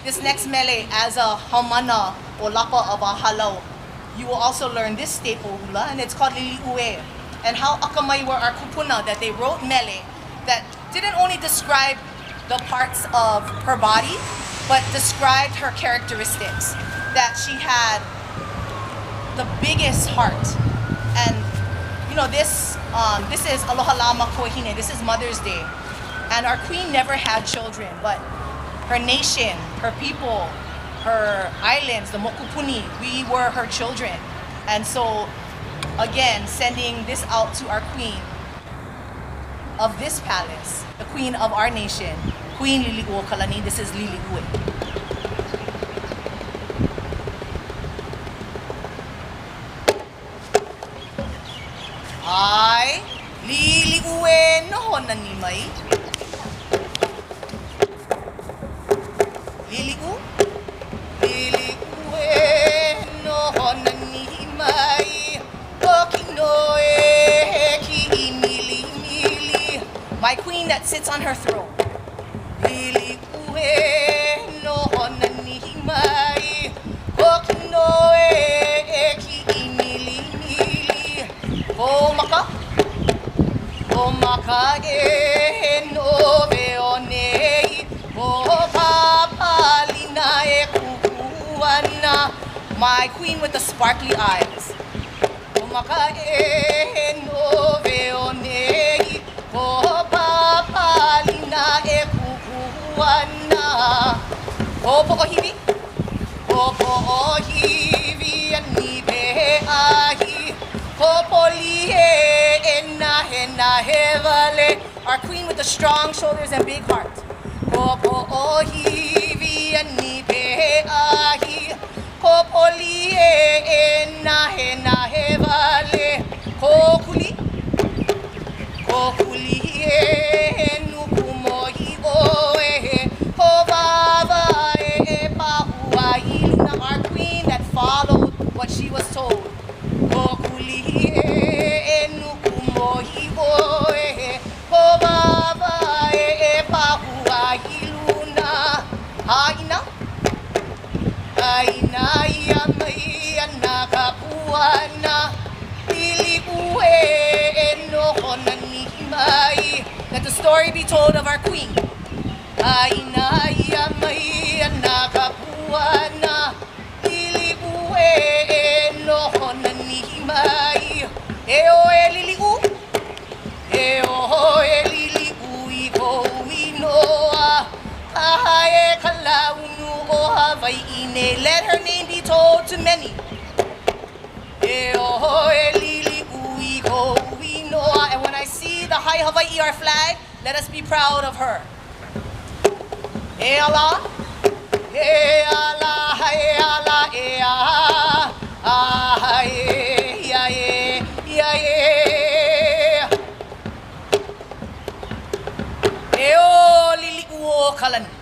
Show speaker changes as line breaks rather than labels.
this next mele as a haumana or lapa of a Hālau. You will also learn this staple hula, and it's called Liliʻu. And how akamai were our kupuna that they wrote mele that didn't only describe the parts of her body, but described her characteristics. That she had the biggest heart. And you know, this is Aloha Lama Koehine, this is Mother's Day. And our queen never had children, but her nation, her people, her islands, the Mokupuni, we were her children. And so, again, sending this out to our queen of this palace, the queen of our nation, Queen Liliʻuokalani, this is Liliʻu. Ai, Liliʻu no honani mai. Liliʻu, Liliʻu no honani mai. Okinoe ki mili mili. My queen that sits on her throne. Liliʻu no honani mai. Okinoe ki mili mili. Ko maka e no veonei. Ko papalina e kukuana. My queen with the sparkly eyes. Ko maka e no veonei. Ko papalina e kukuana. Ko poʻohiwi. Ko poʻohiwi ani pe ahi. Our queen with the strong shoulders and big heart. Our queen that followed what she was told. Let the story be told of our queen. Let her name be told to many. And when I see the high Hawaii, our flag, let us be proud of her. E ala, e ala, e ala, e ala, ah, e, ya, e, ya, e. E o Liliʻuokalani.